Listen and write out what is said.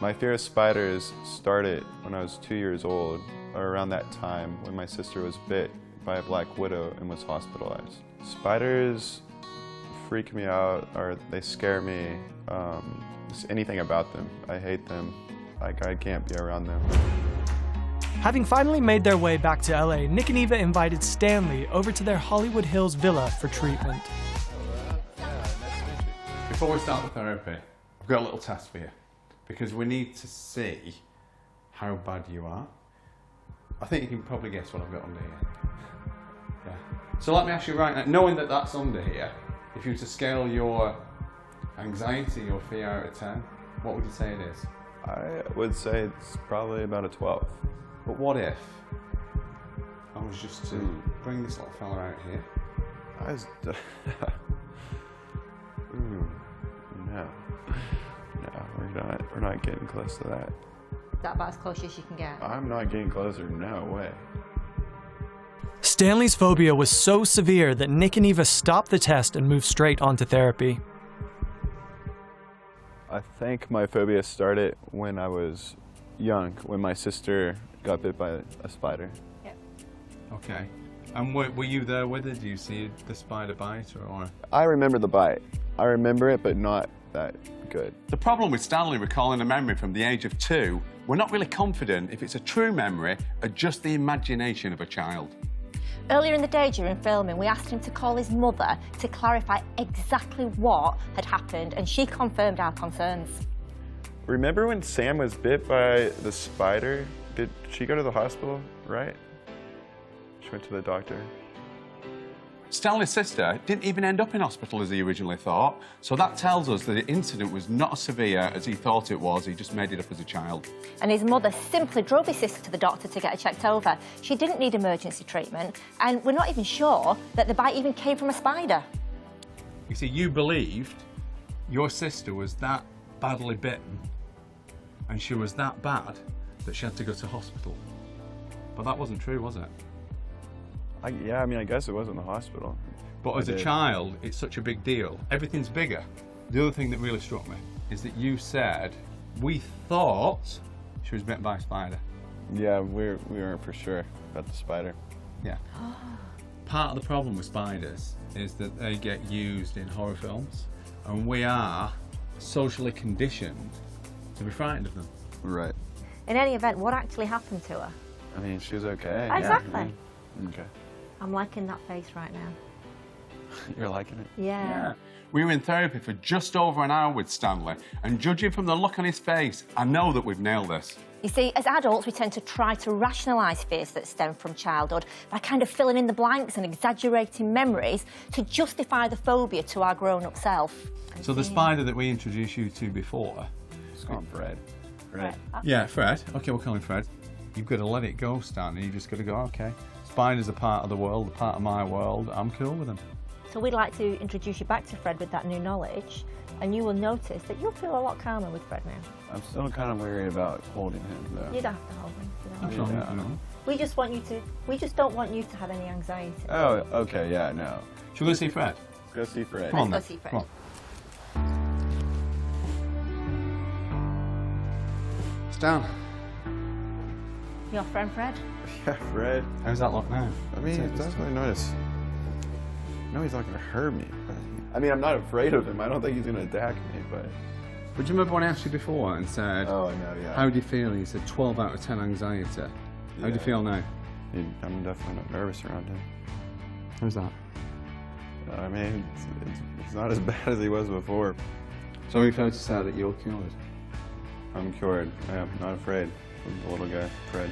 My fear of spiders started when I was 2 years old, or around that time when my sister was bit by a black widow and was hospitalized. Spiders freak me out, or they scare me. Just anything about them. I hate them. Like, I can't be around them. Having finally made their way back to LA, Nik and Eva invited Stanley over to their Hollywood Hills villa for treatment. Before we start the therapy, I've got a little test for you, because we need to see how bad you are. I think you can probably guess what I've got under here. Yeah. So let me ask you right now, knowing that that's under here, if you were to scale your anxiety or fear out of 10, what would you say it is? I would say it's probably about a 12. But what if I was just to bring this little fella out here? I was... Ooh, no. No, we're not getting close to that. Is that about as close as you can get? I'm not getting closer, no way. Stanley's phobia was so severe that Nik and Eva stopped the test and moved straight onto therapy. I think my phobia started when I was young, when my sister got bit by a spider. Yep. Okay. And were you there with her? Do you see the spider bite or? I remember the bite. I remember it, but not that good. The problem with Stanley recalling a memory from the age of 2, we're not really confident if it's a true memory or just the imagination of a child. Earlier in the day during filming, we asked him to call his mother to clarify exactly what had happened, and she confirmed our concerns. Remember when Sam was bit by the spider? Did she go to the hospital, right? She went to the doctor. Stanley's sister didn't even end up in hospital as he originally thought, so that tells us that the incident was not as severe as he thought it was. He just made it up as a child. And his mother simply drove his sister to the doctor to get her checked over. She didn't need emergency treatment, and we're not even sure that the bite even came from a spider. You see, you believed your sister was that badly bitten and she was that bad that she had to go to hospital. But that wasn't true, was it? Yeah, I mean, I guess it was in the hospital. But as a child, it's such a big deal. Everything's bigger. The other thing that really struck me is that you said, we thought she was bitten by a spider. Yeah, we weren't for sure about the spider. Yeah. Part of the problem with spiders is that they get used in horror films, and we are socially conditioned to be frightened of them. Right. In any event, what actually happened to her? I mean, she was okay. Exactly. Yeah. Okay. I'm liking that face right now. You're liking it? Yeah. We were in therapy for just over an hour with Stanley, and judging from the look on his face, I know that we've nailed this. You see, as adults, we tend to try to rationalise fears that stem from childhood by kind of filling in the blanks and exaggerating memories to justify the phobia to our grown-up self. So the spider that we introduced you to before... It's called Fred. Fred. Yeah, Fred. OK, we'll call him Fred. You've got to let it go, Stanley. You've just got to go, OK. Spiders are part of the world, a part of my world. I'm cool with them. So we'd like to introduce you back to Fred with that new knowledge, and you will notice that you'll feel a lot calmer with Fred now. I'm still kind of worried about holding him, though. You don't have to hold him. You don't have to. Yeah. We just want you to. We just don't want you to have any anxiety. Oh, okay, yeah, no. Should we go see Fred? Let's go see Fred. Come on, Let's go see Fred. Come on. Stan. Your friend Fred? Yeah, Fred. How's that look now? I mean, it doesn't really notice. No, he's not going to hurt me. But, I mean, I'm not afraid of him. I don't think he's going to attack me, but... But do you remember when I asked you before and said, oh, no, yeah. How do you feel? You said 12 out of 10 anxiety. How do you feel now? I'm definitely not nervous around him. How's that? I mean, it's not as bad as he was before. So we've heard to say that you're cured. I'm cured. I'm not afraid of the little guy, Fred.